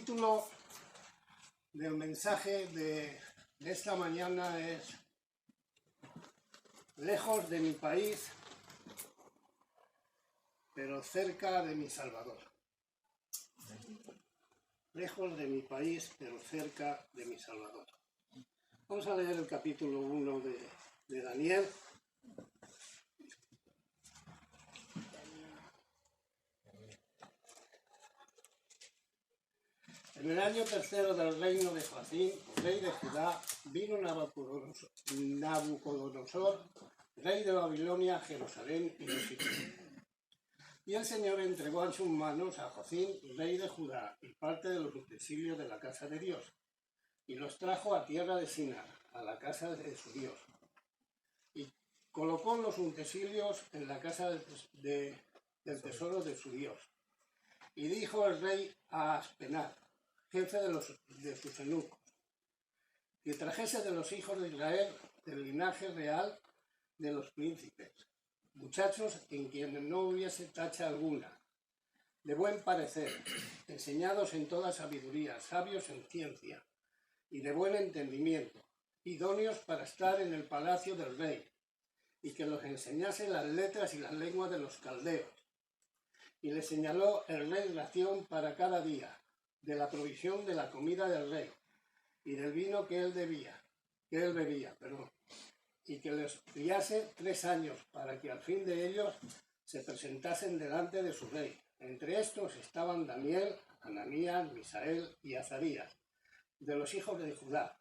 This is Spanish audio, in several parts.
título del mensaje de esta mañana es Lejos de mi país, pero cerca de mi Salvador. Lejos de mi país, pero cerca de mi Salvador. Vamos a leer el capítulo 1 de Daniel. En el año tercero del reino de Joacim, rey de Judá, vino Nabucodonosor, rey de Babilonia, a Jerusalén y lo sitió. Y el Señor entregó en sus manos a Joacim, rey de Judá, y parte de los utensilios de la casa de Dios, y los trajo a tierra de Sinar, a la casa de su Dios. Y colocó los utensilios en la casa del tesoro de su Dios. Y dijo el rey a Aspenaz, jefe de sus eunucos, que trajese de los hijos de Israel, del linaje real de los príncipes, muchachos en quienes no hubiese tacha alguna, de buen parecer, enseñados en toda sabiduría, sabios en ciencia y de buen entendimiento, idóneos para estar en el palacio del rey, y que los enseñase las letras y las lenguas de los caldeos. Y le señaló el rey ración para cada día, de la provisión de la comida del rey, y del vino que él bebía, y que les criase 3 años, para que al fin de ellos se presentasen delante de su rey. Entre estos estaban Daniel, Ananías, Misael y Azarías, de los hijos de Judá.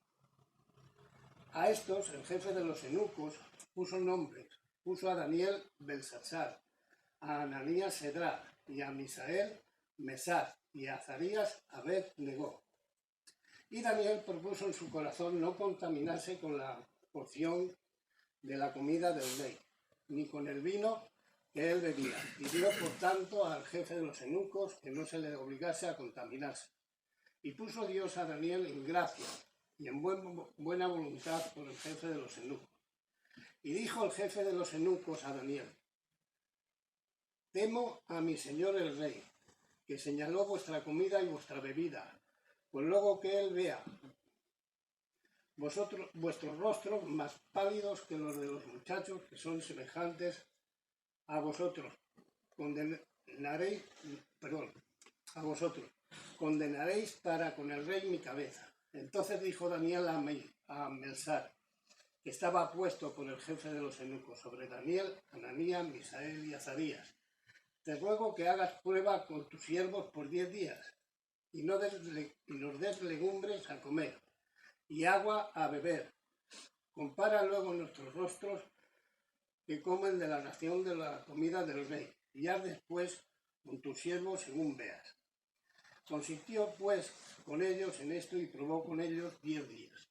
A estos el jefe de los eunucos puso nombres, puso a Daniel Belsasar, a Ananías Cedrá, y a Misael Mesach, y a Azarías Abed-Negó. Y Daniel propuso en su corazón no contaminarse con la porción de la comida del rey, ni con el vino que él bebía, y dio por tanto al jefe de los eunucos que no se le obligase a contaminarse. Y puso Dios a Daniel en gracia y en buena voluntad por el jefe de los eunucos. Y dijo el jefe de los eunucos a Daniel: temo a mi señor el rey, que señaló vuestra comida y vuestra bebida, pues luego que él vea vuestros rostros más pálidos que los de los muchachos que son semejantes a vosotros, condenaréis para con el rey mi cabeza. Entonces dijo Daniel a Belsasar, que estaba puesto por el jefe de los eunucos sobre Daniel, Ananías, Misael y Azarías: te ruego que hagas prueba con tus siervos por 10 días, y nos des legumbres a comer y agua a beber. Compara luego nuestros rostros que comen de la ración de la comida del rey, y haz después con tus siervos según veas. Consintió pues con ellos en esto y probó con ellos 10 días.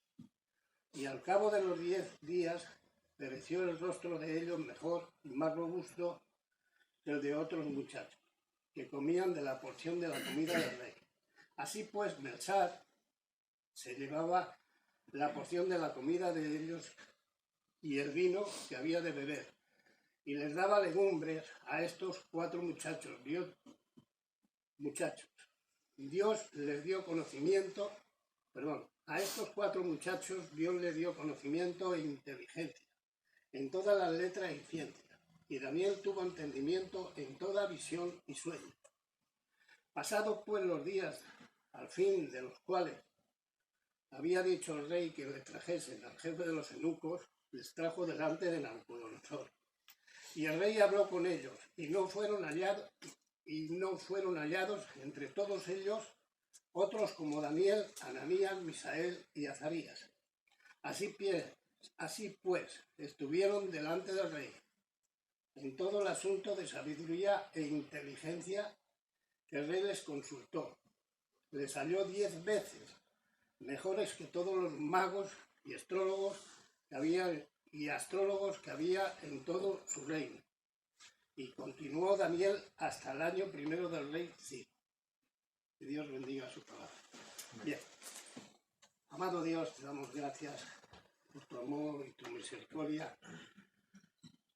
Y al cabo de los 10 días pereció el rostro de ellos mejor y más robusto que el de otros muchachos, que comían de la porción de la comida del rey. Así pues, Belsasar se llevaba la porción de la comida de ellos y el vino que había de beber, y les daba legumbres a estos 4 muchachos. Dios les dio conocimiento, a estos 4 muchachos Dios les dio conocimiento e inteligencia en todas las letras y ciencias. Y Daniel tuvo entendimiento en toda visión y sueño. Pasados pues los días, al fin de los cuales había dicho el rey que le trajesen al jefe de los eunucos, les trajo delante de Nabucodonosor. Y el rey habló con ellos, y no fueron hallados entre todos ellos otros como Daniel, Ananías, Misael y Azarías. Así pues, estuvieron delante del rey en todo el asunto de sabiduría e inteligencia que el rey les consultó. Les halló 10 veces mejores que todos los magos y astrólogos que había en todo su reino. Y continuó Daniel hasta el año 1 del rey Ciro. Que Dios bendiga su palabra. Bien. Amado Dios, te damos gracias por tu amor y tu misericordia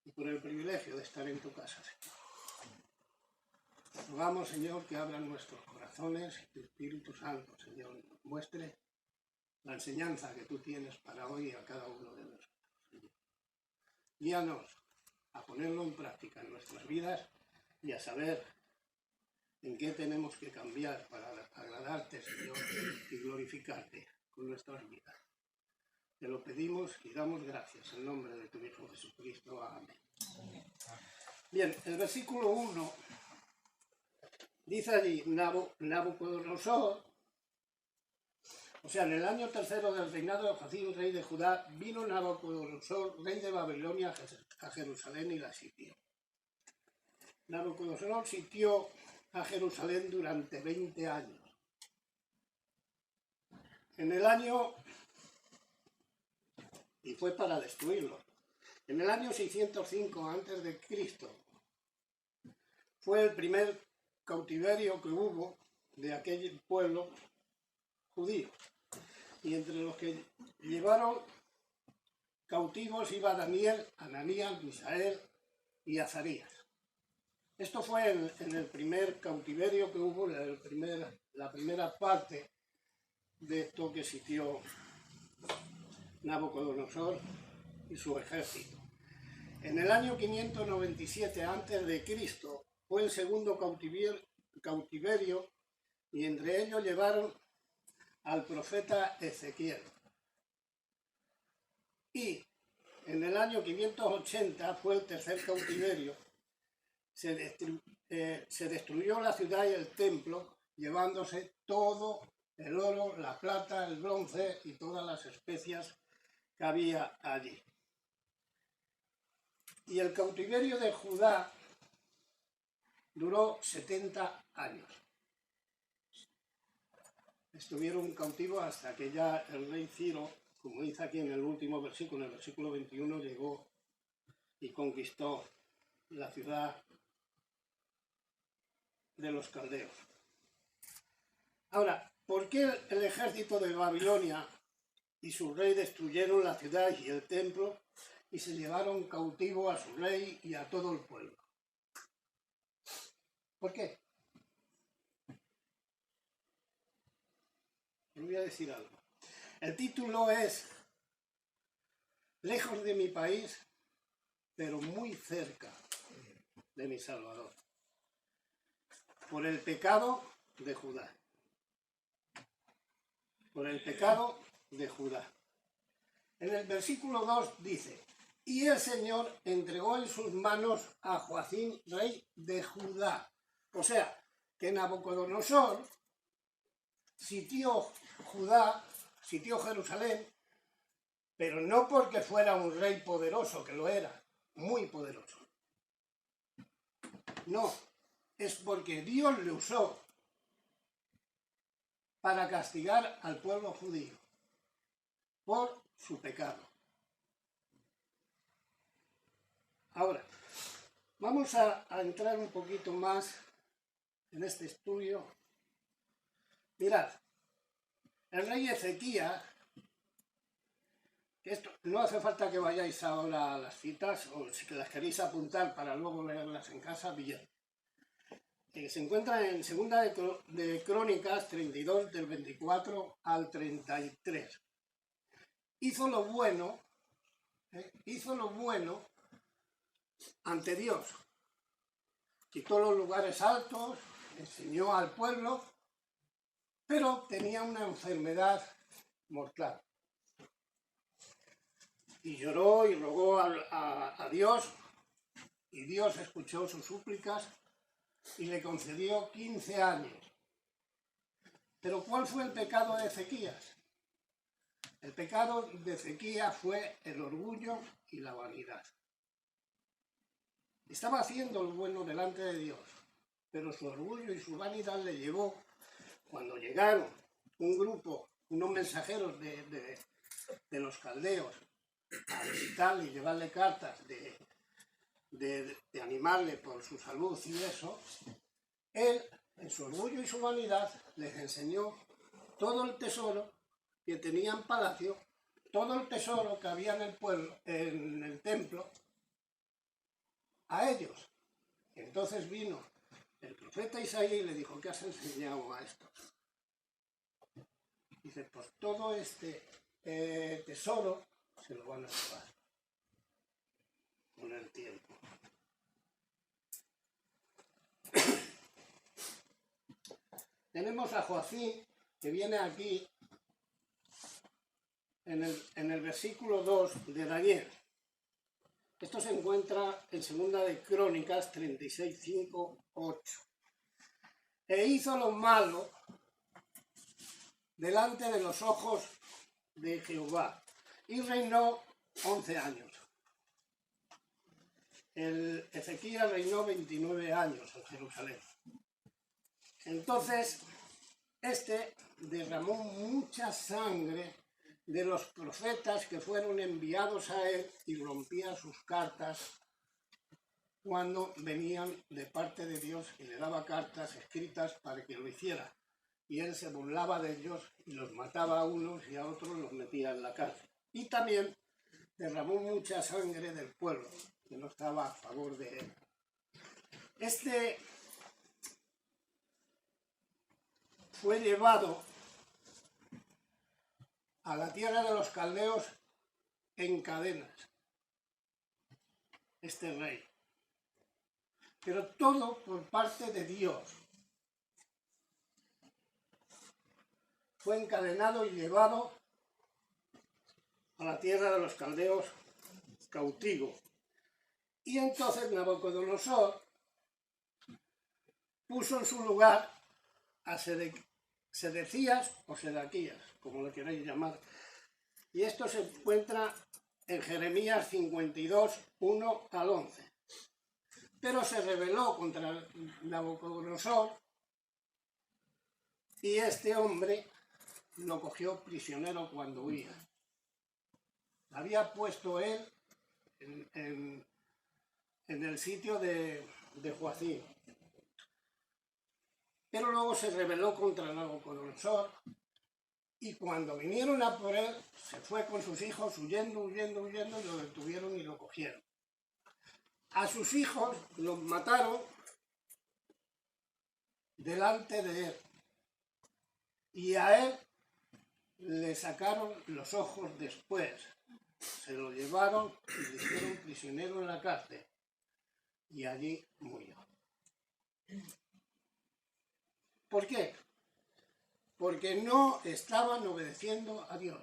y por el privilegio de estar en tu casa, Señor. Rogamos, Señor, que abran nuestros corazones y tu Espíritu Santo, Señor, nos muestre la enseñanza que tú tienes para hoy a cada uno de nosotros, Señor. Guíanos a ponerlo en práctica en nuestras vidas y a saber en qué tenemos que cambiar para agradarte, Señor, y glorificarte con nuestras vidas. Te lo pedimos y damos gracias en nombre de tu Hijo Jesucristo. Amén. Bien, el versículo 1 dice allí, Nabucodonosor, o sea, en el año tercero del reinado de Joacim, rey de Judá, vino Nabucodonosor, rey de Babilonia, a Jerusalén y la sitió. Nabucodonosor sitió a Jerusalén durante 20 años. En el año, y fue para destruirlo, en el año 605 a.C. fue el primer cautiverio que hubo de aquel pueblo judío. Y entre los que llevaron cautivos iba Daniel, Ananías, Misael y Azarías. Esto fue en el primer cautiverio que hubo, la primera parte de esto que sitió Nabucodonosor y su ejército. En el año 597 a.C. fue el segundo cautiverio y entre ellos llevaron al profeta Ezequiel. Y en el año 580 fue el tercer cautiverio. Se destruyó la ciudad y el templo, llevándose todo el oro, la plata, el bronce y todas las especias que había allí. Y el cautiverio de Judá duró 70 años. Estuvieron cautivos hasta que ya el rey Ciro, como dice aquí en el último versículo, en el versículo 21, llegó y conquistó la ciudad de los caldeos. Ahora, ¿por qué el ejército de Babilonia y su rey destruyeron la ciudad y el templo y se llevaron cautivo a su rey y a todo el pueblo? ¿Por qué? Les voy a decir algo. El título es Lejos de mi país, pero muy cerca de mi Salvador. Por el pecado de Judá. Por el pecado de Judá. En el versículo 2 dice, y el Señor entregó en sus manos a Joacim, rey de Judá. O sea, que Nabucodonosor sitió Judá, sitió Jerusalén, pero no porque fuera un rey poderoso, que lo era, muy poderoso. No, es porque Dios le usó para castigar al pueblo judío por su pecado. Ahora, vamos a entrar un poquito más en este estudio. Mirad, el rey Ezequías, que esto no hace falta que vayáis ahora a las citas, o si las queréis apuntar para luego leerlas en casa, bien. Se encuentra en Segunda de Crónicas 32, del 24 al 33. Hizo lo bueno ante Dios. Quitó los lugares altos, enseñó al pueblo, pero tenía una enfermedad mortal. Y lloró y rogó a Dios, y Dios escuchó sus súplicas y le concedió 15 años. Pero ¿cuál fue el pecado de Ezequías? El pecado de Ezequías fue el orgullo y la vanidad. Estaba haciendo lo bueno delante de Dios, pero su orgullo y su vanidad le llevó, cuando llegaron un grupo, unos mensajeros de los caldeos, a visitarle y llevarle cartas de animarle por su salud y eso, él, en su orgullo y su vanidad, les enseñó todo el tesoro que tenía en palacio, todo el tesoro que había en el pueblo, en el templo, a ellos. Entonces vino el profeta Isaías y le dijo: ¿qué has enseñado a estos? Dice: pues todo este tesoro se lo van a llevar con el tiempo. Tenemos a Joacim, que viene aquí en el versículo 2 de Daniel. Esto se encuentra en 2 de Crónicas 36, 5, 8. E hizo lo malo delante de los ojos de Jehová y reinó 11 años. El Ezequías reinó 29 años en Jerusalén. Entonces, este derramó mucha sangre de los profetas que fueron enviados a él y rompía sus cartas cuando venían de parte de Dios y le daba cartas escritas para que lo hiciera. Y él se burlaba de ellos y los mataba a unos y a otros los metía en la cárcel. Y también derramó mucha sangre del pueblo que no estaba a favor de él. Este fue llevado a la tierra de los caldeos en cadenas, este rey. Pero todo por parte de Dios. Fue encadenado y llevado a la tierra de los caldeos cautivo. Y entonces Nabucodonosor puso en su lugar a Sedecías o Sedequías, como lo queráis llamar. Y esto se encuentra en Jeremías 52, 1 al 11. Pero se rebeló contra Nabucodonosor y este hombre lo cogió prisionero cuando huía. Había puesto él en el sitio de Joacim. Pero luego se rebeló contra Nabucodonosor y cuando vinieron a por él, se fue con sus hijos huyendo, y lo detuvieron y lo cogieron. A sus hijos los mataron delante de él y a él le sacaron los ojos después. Se lo llevaron y le hicieron prisionero en la cárcel y allí murió. ¿Por qué? Porque no estaban obedeciendo a Dios.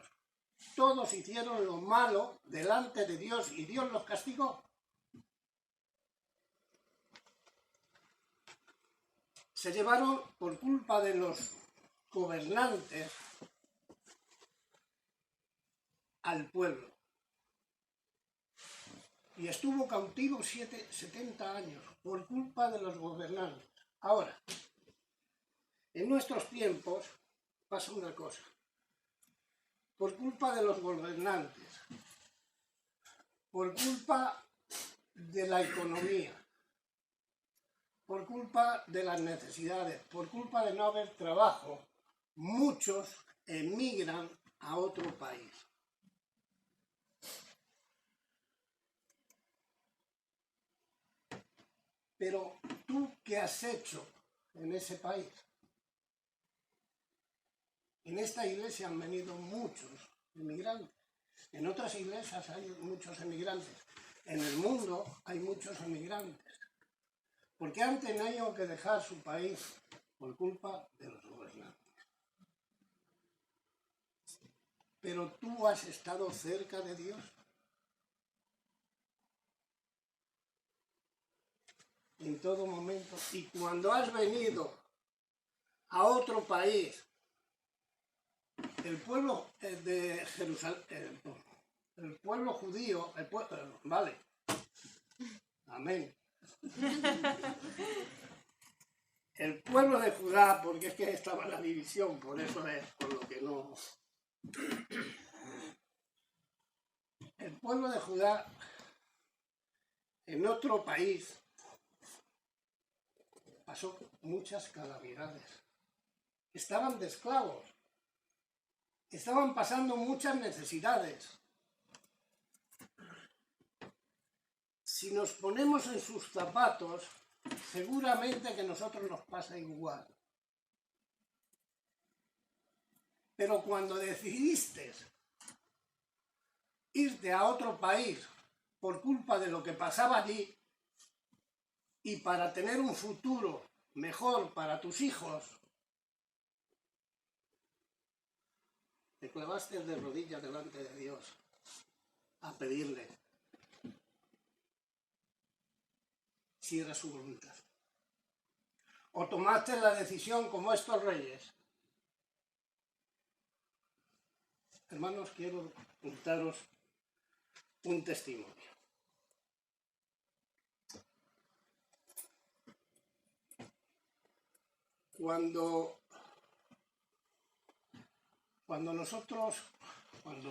Todos hicieron lo malo delante de Dios y Dios los castigó. Se llevaron por culpa de los gobernantes al pueblo. Y estuvo cautivo 70 años por culpa de los gobernantes. Ahora, en nuestros tiempos pasa una cosa. Por culpa de los gobernantes, por culpa de la economía, por culpa de las necesidades, por culpa de no haber trabajo, muchos emigran a otro país. Pero ¿tú qué has hecho en ese país? En esta iglesia han venido muchos emigrantes. En otras iglesias hay muchos emigrantes. En el mundo hay muchos emigrantes. Porque han tenido que dejar su país por culpa de los gobernantes. Pero tú has estado cerca de Dios. En todo momento. Y cuando has venido a otro país, el pueblo de Jerusalén, el pueblo judío, vale, amén. El pueblo de Judá, porque es que estaba la división, por eso es por lo que no. El pueblo de Judá, en otro país, pasó muchas calamidades. Estaban de esclavos. Estaban pasando muchas necesidades. Si nos ponemos en sus zapatos, seguramente que a nosotros nos pasa igual. Pero cuando decidiste irte a otro país por culpa de lo que pasaba allí y para tener un futuro mejor para tus hijos, te clavaste de rodillas delante de Dios a pedirle si era su voluntad. O tomaste la decisión como estos reyes. Hermanos, quiero contaros un testimonio. Cuando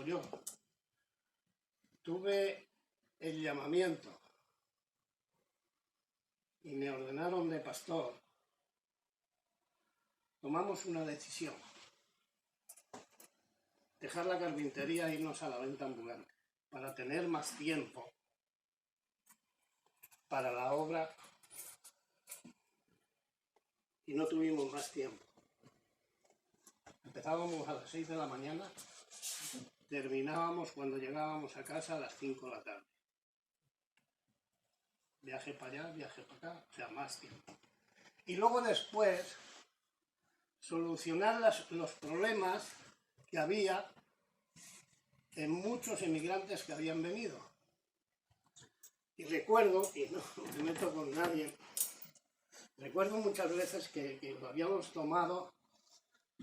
yo tuve el llamamiento y me ordenaron de pastor, tomamos una decisión: dejar la carpintería e irnos a la venta ambulante para tener más tiempo para la obra, y no tuvimos más tiempo. Empezábamos a las 6 de la mañana, terminábamos cuando llegábamos a casa a las 5 de la tarde. Viaje para allá, viaje para acá, o sea, más tiempo. Y luego después, solucionar los problemas que había en muchos emigrantes que habían venido. Y recuerdo, y no me meto con nadie, recuerdo muchas veces que lo habíamos tomado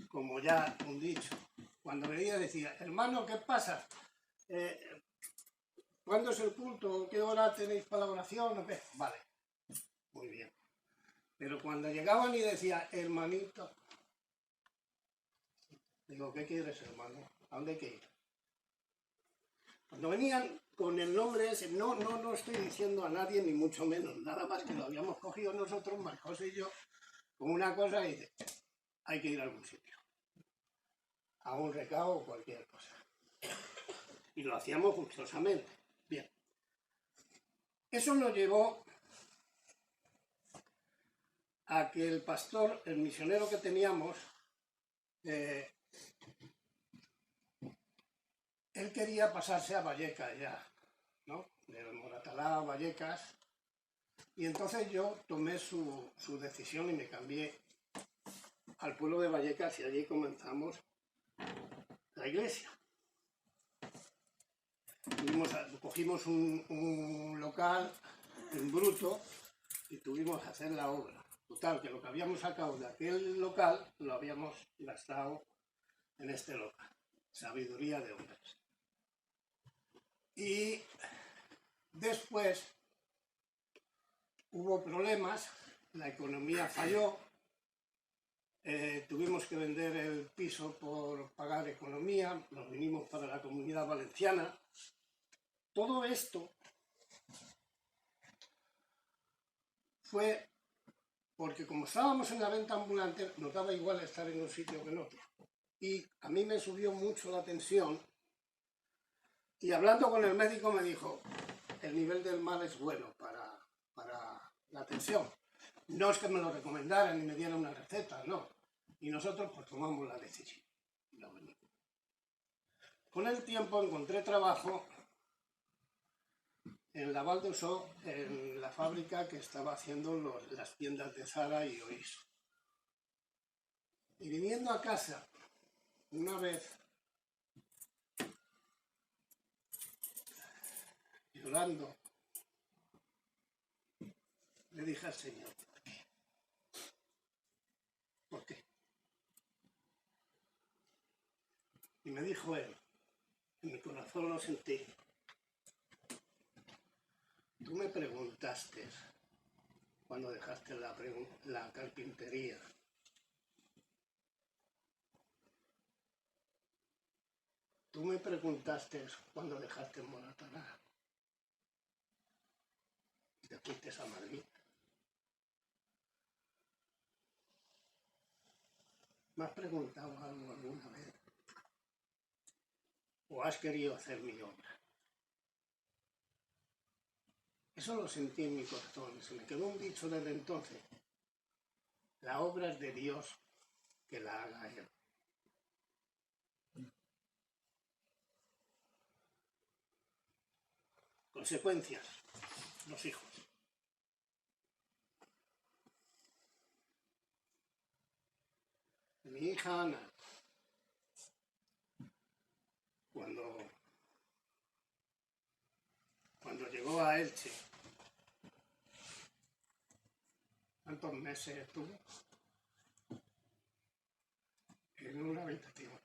como ya un dicho. Cuando venía decía: hermano, ¿qué pasa? ¿Cuándo es el culto? ¿Qué hora tenéis para la oración? Vale, muy bien. Pero cuando llegaban y decía: hermanito, digo: ¿qué quieres, hermano? ¿A dónde hay que ir? Cuando venían con el nombre ese, no estoy diciendo a nadie, ni mucho menos, nada más que lo habíamos cogido nosotros, Marcos y yo, con una cosa, y dice: hay que ir a algún sitio, a un recao o cualquier cosa. Y lo hacíamos gustosamente. Bien. Eso nos llevó a que el pastor, el misionero que teníamos, él quería pasarse a Vallecas ya, ¿no? De Moratalá a Vallecas. Y entonces yo tomé su decisión y me cambié al pueblo de Vallecas, y allí comenzamos la iglesia. Cogimos un local en bruto y tuvimos que hacer la obra. Total, que lo que habíamos sacado de aquel local lo habíamos gastado en este local. Sabiduría de hombres. Y después hubo problemas, la economía falló, tuvimos que vender el piso por pagar economía, nos vinimos para la Comunidad Valenciana. Todo esto fue porque, como estábamos en la venta ambulante, nos daba igual estar en un sitio que en otro. Y a mí me subió mucho la tensión, y hablando con el médico me dijo: el nivel del mal es bueno para la tensión. No es que me lo recomendaran ni me dieran una receta, no. Y nosotros pues tomamos la decisión. Con el tiempo encontré trabajo en la Val d'Uixó, en la fábrica que estaba haciendo las tiendas de Zara y Oiso. Y viniendo a casa, una vez, llorando, le dije al Señor: ¿por qué? ¿Por qué? Y me dijo él, en mi corazón lo sentí: tú me preguntaste cuando dejaste la carpintería, tú me preguntaste cuando dejaste Moratalá y te fuiste a Madrid. ¿Me has preguntado algo alguna vez? ¿O has querido hacer mi obra? Eso lo sentí en mi corazón, se me quedó un dicho desde entonces. La obra es de Dios, que la haga Él. Consecuencias, los hijos. Mi hija Ana, cuando llegó a Elche, ¿cuántos meses estuvo? En una habitación.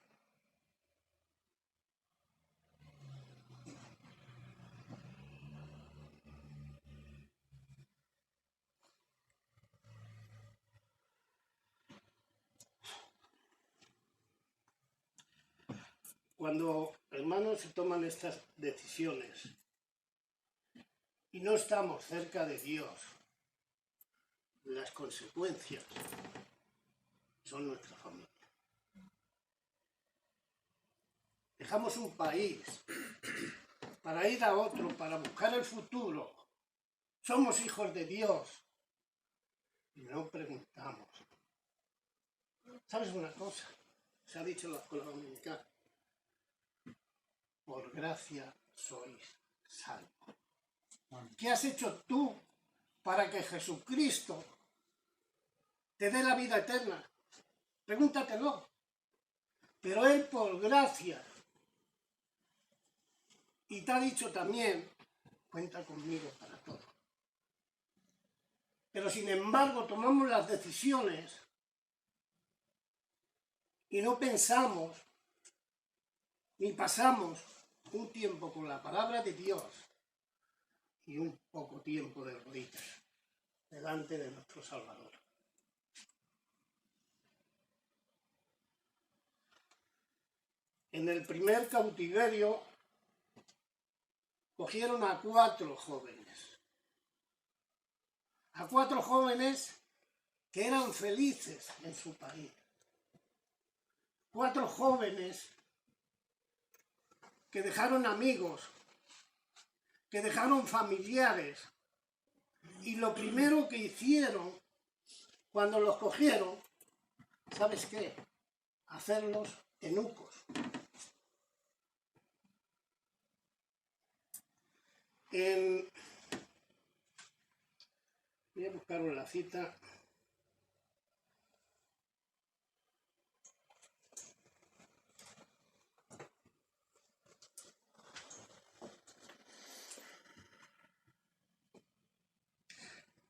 Cuando, hermanos, se toman estas decisiones y no estamos cerca de Dios, las consecuencias son nuestra familia. Dejamos un país para ir a otro, para buscar el futuro. Somos hijos de Dios y no preguntamos. ¿Sabes una cosa? Se ha dicho en la escuela dominical. Por gracia sois salvos. ¿Qué has hecho tú para que Jesucristo te dé la vida eterna? Pregúntatelo. Pero Él por gracia. Y te ha dicho también, cuenta conmigo para todo. Pero sin embargo tomamos las decisiones y no pensamos ni pasamos un tiempo con la palabra de Dios y un poco tiempo de rodillas delante de nuestro Salvador. En el primer cautiverio cogieron a 4 jóvenes. A 4 jóvenes que eran felices en su país. 4 jóvenes que dejaron amigos, que dejaron familiares. Y lo primero que hicieron cuando los cogieron, ¿sabes qué? Hacerlos eunucos. Voy a buscar la cita.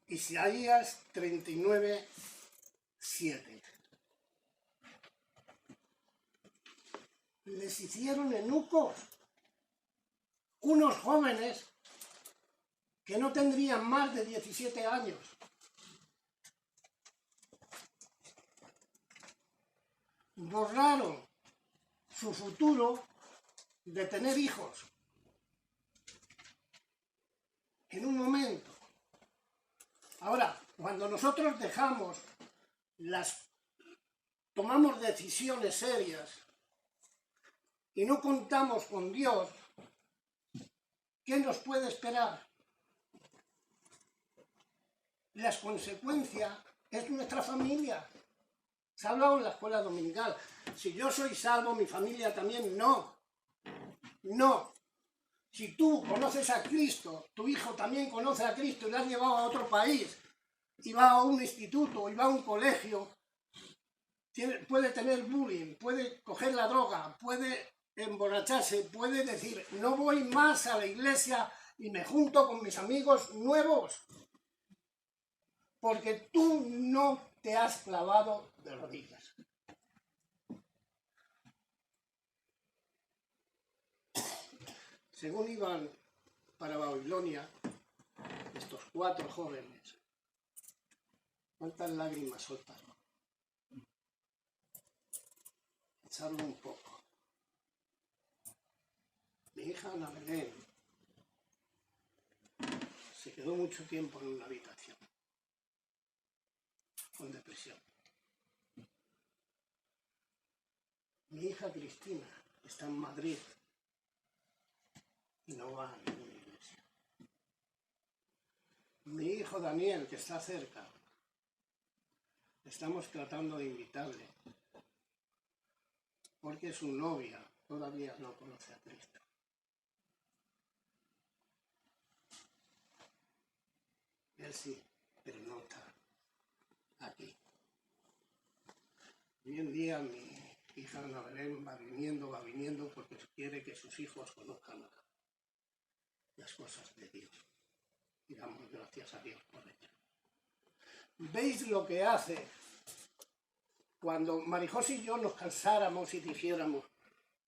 Isaías 39, 7. Les hicieron eunucos, unos jóvenes que no tendrían más de 17 años. Borraron su futuro de tener hijos en un momento. Ahora, cuando nosotros tomamos decisiones serias y no contamos con Dios, ¿qué nos puede esperar? Las consecuencias es nuestra familia. Se ha hablado en la escuela dominical. Si yo soy salvo, mi familia también. No. No. Si tú conoces a Cristo, tu hijo también conoce a Cristo y lo has llevado a otro país, y va a un instituto, y va a un colegio, puede tener bullying, puede coger la droga, puede emborracharse, puede decir, no voy más a la iglesia y me junto con mis amigos nuevos, porque tú no te has clavado de rodillas. Según iban para Babilonia, estos 4 jóvenes, ¿cuántas lágrimas soltaron? Echaron un poco. Mi hija Ana Belén se quedó mucho tiempo en una habitación, con depresión. Mi hija Cristina está en Madrid y no va a ninguna iglesia. Mi hijo Daniel, que está cerca, estamos tratando de invitarle, porque su novia todavía no conoce a Cristo. Él sí, pero no está aquí. Hoy en día mi hija Ana Belén va viniendo porque quiere que sus hijos conozcan las cosas de Dios. Y damos gracias a Dios por ello. ¿Veis lo que hace cuando Marijosé y yo nos cansáramos y dijéramos,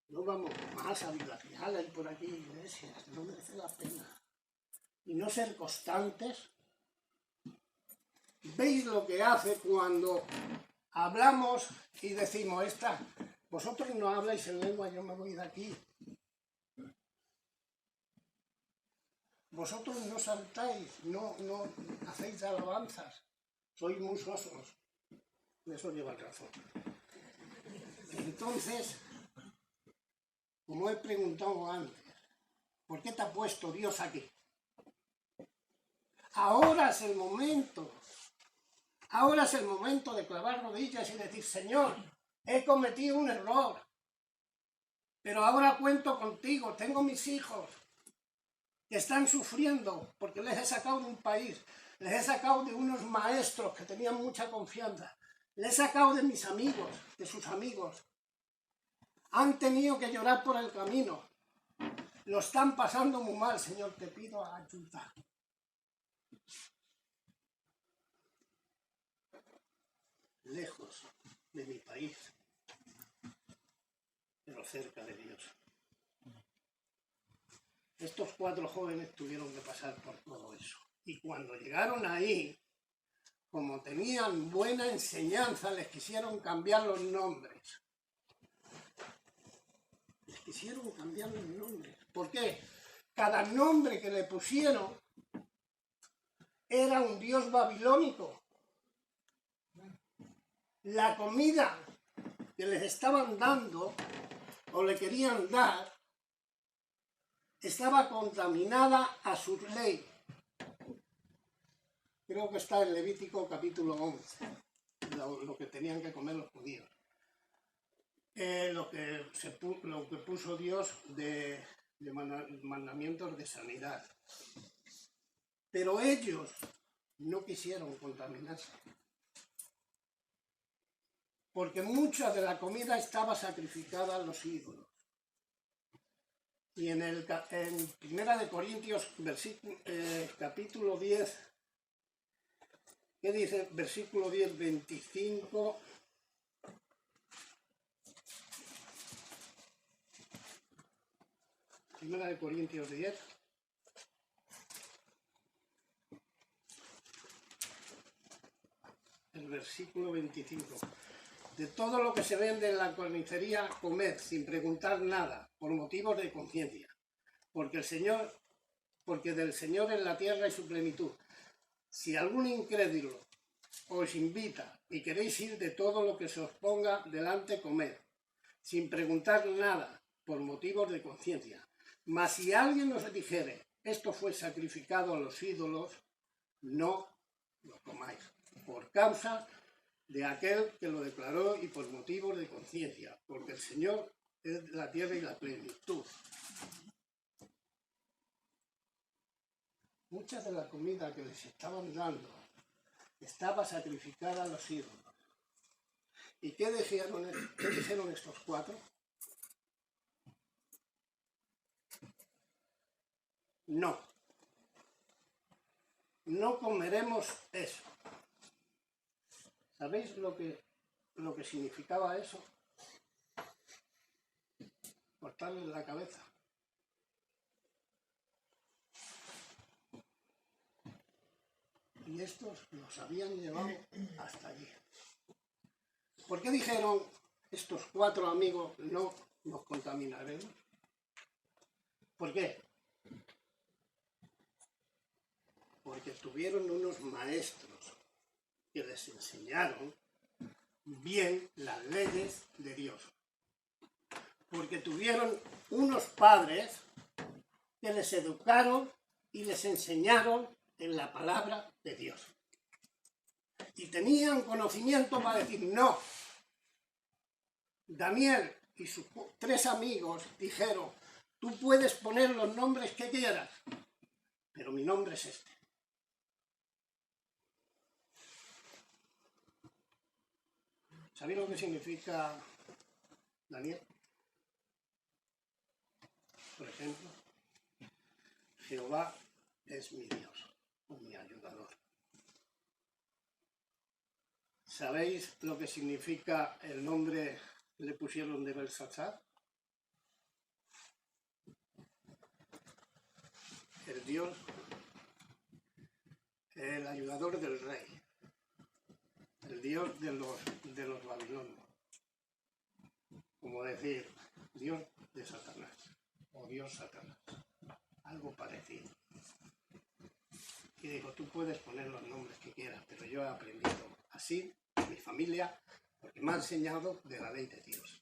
no vamos más a Vilareal, hay por aquí iglesias, no merece la pena? Y no ser constantes. ¿Veis lo que hace cuando hablamos y decimos, vosotros no habláis en lengua, yo me voy de aquí? Vosotros no saltáis, no hacéis alabanzas, sois musosos. Eso lleva razón. Entonces, como he preguntado antes, ¿por qué te ha puesto Dios aquí? Ahora es el momento. Ahora es el momento de clavar rodillas y decir, Señor, he cometido un error, pero ahora cuento contigo, tengo mis hijos que están sufriendo porque les he sacado de un país, les he sacado de unos maestros que tenían mucha confianza, les he sacado de mis amigos, de sus amigos. Han tenido que llorar por el camino, lo están pasando muy mal, Señor, te pido ayuda. Lejos de mi país, pero cerca de Dios. Estos 4 jóvenes tuvieron que pasar por todo eso. Y cuando llegaron ahí, como tenían buena enseñanza, les quisieron cambiar los nombres. Les quisieron cambiar los nombres. ¿Por qué? Cada nombre que le pusieron era un dios babilónico. La comida que les estaban dando o le querían dar estaba contaminada a su ley. Creo que está en Levítico capítulo 11, lo que tenían que comer los judíos. Lo que puso Dios de mandamientos de sanidad. Pero ellos no quisieron contaminarse. Porque mucha de la comida estaba sacrificada a los ídolos. Y en 1 Corintios capítulo 10, ¿qué dice? Versículo 10, 25. Primera de Corintios 10. El versículo 25. De todo lo que se vende en la carnicería, comed sin preguntar nada, por motivos de conciencia, porque del Señor es la tierra y su plenitud. Si algún incrédulo os invita y queréis ir de todo lo que se os ponga delante, comed, sin preguntar nada, por motivos de conciencia. Mas si alguien os dijere, esto fue sacrificado a los ídolos, no lo comáis, por causa de aquel que lo declaró y por motivos de conciencia, porque el Señor es la tierra y la plenitud. Mucha de la comida que les estaban dando estaba sacrificada a los ídolos. ¿Y qué dijeron estos 4? No. No comeremos eso. ¿Sabéis lo que significaba eso? Cortarles la cabeza. Y estos los habían llevado hasta allí. ¿Por qué dijeron estos 4 amigos no nos contaminaremos? ¿Por qué? Porque tuvieron unos maestros que les enseñaron bien las leyes de Dios. Porque tuvieron unos padres que les educaron y les enseñaron en la palabra de Dios. Y tenían conocimiento para decir no. Daniel y sus 3 amigos dijeron, tú puedes poner los nombres que quieras, pero mi nombre es este. ¿Sabéis lo que significa Daniel? Por ejemplo, Jehová es mi Dios, mi ayudador. ¿Sabéis lo que significa el nombre que le pusieron de Belsasar? El Dios, el ayudador del rey, el Dios de los babilonios. Como decir, Dios de Satanás, o Dios Satanás, algo parecido. Y dijo, tú puedes poner los nombres que quieras, pero yo he aprendido así, mi familia, porque me ha enseñado de la ley de Dios.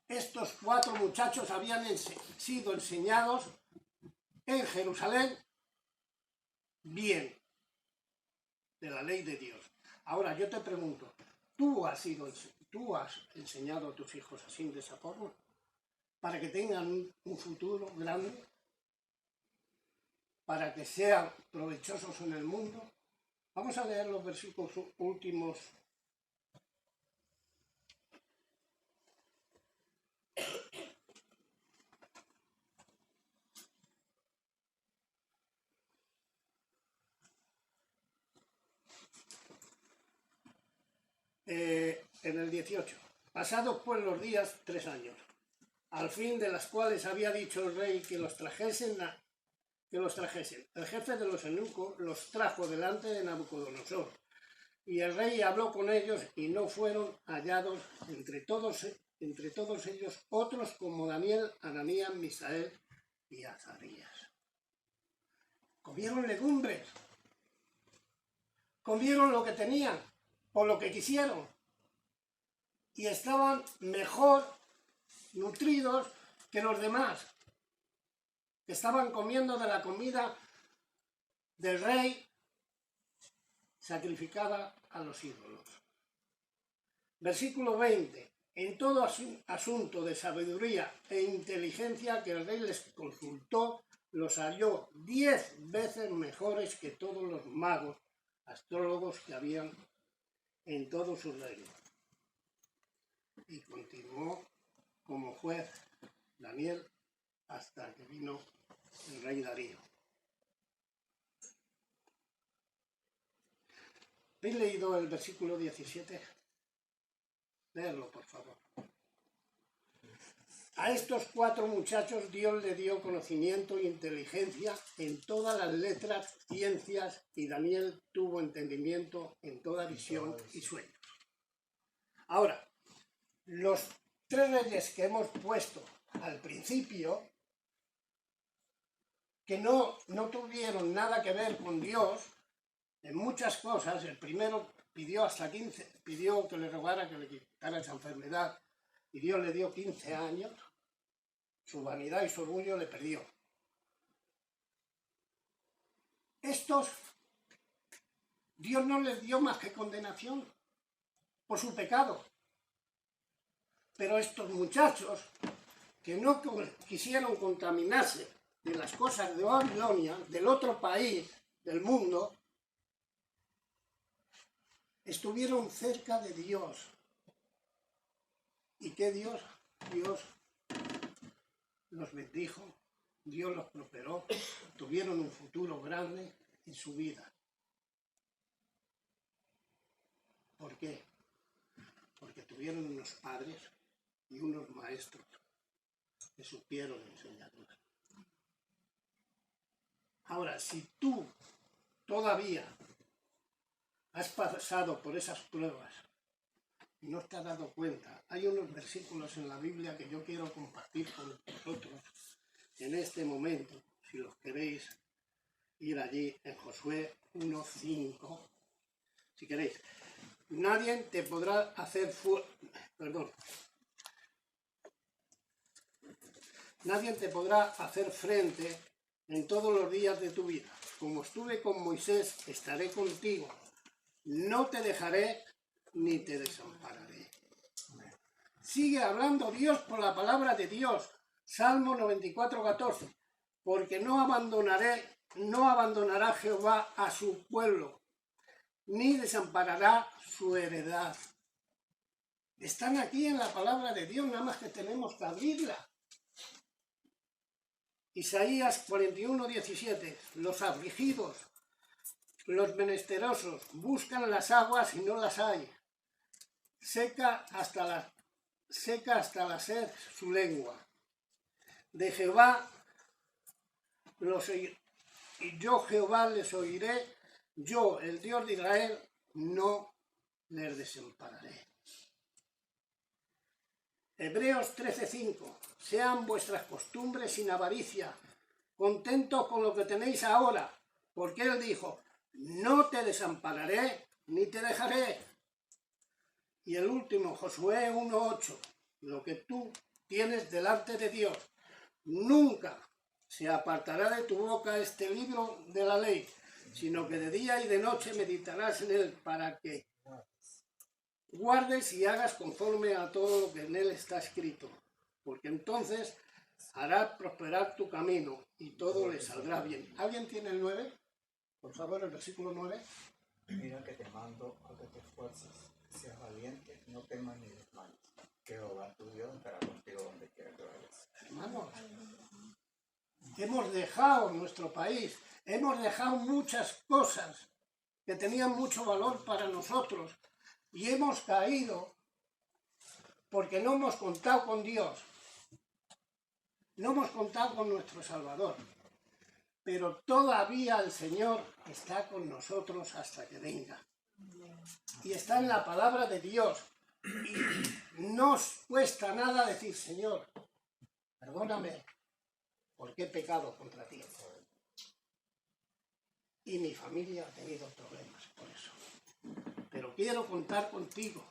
Estos 4 muchachos habían sido enseñados en Jerusalén bien de la ley de Dios. Ahora yo te pregunto, ¿tú has enseñado a tus hijos así de esa forma? Para que tengan un futuro grande, para que sean provechosos en el mundo. Vamos a leer los versículos últimos. En el 18. Pasados pues los días 3 años, al fin de las cuales había dicho el rey que los trajesen. El jefe de los eunucos los trajo delante de Nabucodonosor, y el rey habló con ellos, y no fueron hallados entre todos ellos otros como Daniel, Ananías, Misael y Azarías. Comieron legumbres, comieron lo que tenían, o lo que quisieron, y estaban mejor nutridos que los demás, que estaban comiendo de la comida del rey sacrificada a los ídolos. Versículo 20. En todo asunto de sabiduría e inteligencia que el rey les consultó, los halló 10 veces mejores que todos los magos, astrólogos que habían en todo su reino. Y continuó como juez Daniel hasta que vino el rey Darío. ¿Habéis leído el versículo 17? Leedlo, por favor. A estos 4 muchachos Dios le dio conocimiento e inteligencia en todas las letras, ciencias, y Daniel tuvo entendimiento en toda visión y sueños. Ahora, los 3 reyes que hemos puesto al principio, que no tuvieron nada que ver con Dios en muchas cosas. El primero pidió hasta 15, pidió que le rogara que le quitara esa enfermedad, y Dios le dio 15 años, su vanidad y su orgullo le perdió. Estos, Dios no les dio más que condenación por su pecado. Pero estos muchachos, que no quisieron contaminarse de las cosas de Babilonia, del otro país del mundo, estuvieron cerca de Dios. ¿Y qué Dios? Dios los bendijo, Dios los prosperó, tuvieron un futuro grande en su vida. ¿Por qué? Porque tuvieron unos padres y unos maestros que supieron enseñarlos. Ahora, si tú todavía has pasado por esas pruebas y no te has dado cuenta, hay unos versículos en la Biblia que yo quiero compartir con vosotros en este momento, si los queréis ir allí en Josué 1:5, si queréis. Nadie te podrá hacer Nadie te podrá hacer frente en todos los días de tu vida. Como estuve con Moisés, estaré contigo. No te dejaré ni te desampararé. Sigue hablando Dios por la palabra de Dios. Salmo 94:14. Porque no abandonará Jehová a su pueblo, ni desamparará su heredad. Están aquí en la palabra de Dios, nada más que tenemos que abrirla. Isaías 41:17. Los afligidos, los menesterosos, buscan las aguas y no las hay. Seca hasta la sed su lengua. De Jehová yo Jehová les oiré, yo, el Dios de Israel, no les desampararé. Hebreos 13:5. Sean vuestras costumbres sin avaricia, contentos con lo que tenéis ahora, porque él dijo, no te desampararé ni te dejaré. Y el último, Josué 1:8. Lo que tú tienes delante de Dios, nunca se apartará de tu boca este libro de la ley, sino que de día y de noche meditarás en él para que guardes y hagas conforme a todo lo que en él está escrito, porque entonces hará prosperar tu camino y todo le saldrá bien. ¿Alguien tiene el 9? Por favor, el versículo 9. Mira que te mando a que te esfuerces, que seas valiente, no temas ni desmayes. Que Jehová tu Dios estará contigo donde quiera que vayas. Hermanos, hemos dejado nuestro país, hemos dejado muchas cosas que tenían mucho valor para nosotros y hemos caído porque no hemos contado con Dios, no hemos contado con nuestro Salvador, pero todavía el Señor está con nosotros hasta que venga y está en la palabra de Dios y no os cuesta nada decir, Señor, perdóname, porque he pecado contra ti. Y mi familia ha tenido problemas por eso. Pero quiero contar contigo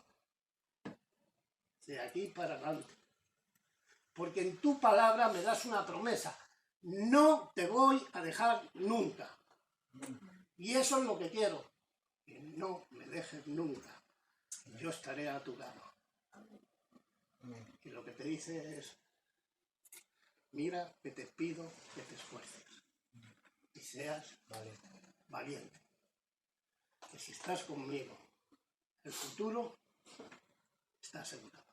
de aquí para adelante. Porque en tu palabra me das una promesa. No te voy a dejar nunca. Y eso es lo que quiero. Que no me dejes nunca. Yo estaré a tu lado. Y lo que te dice es, mira que te pido que te esfuerces y seas valiente. Que si estás conmigo, el futuro está asegurado.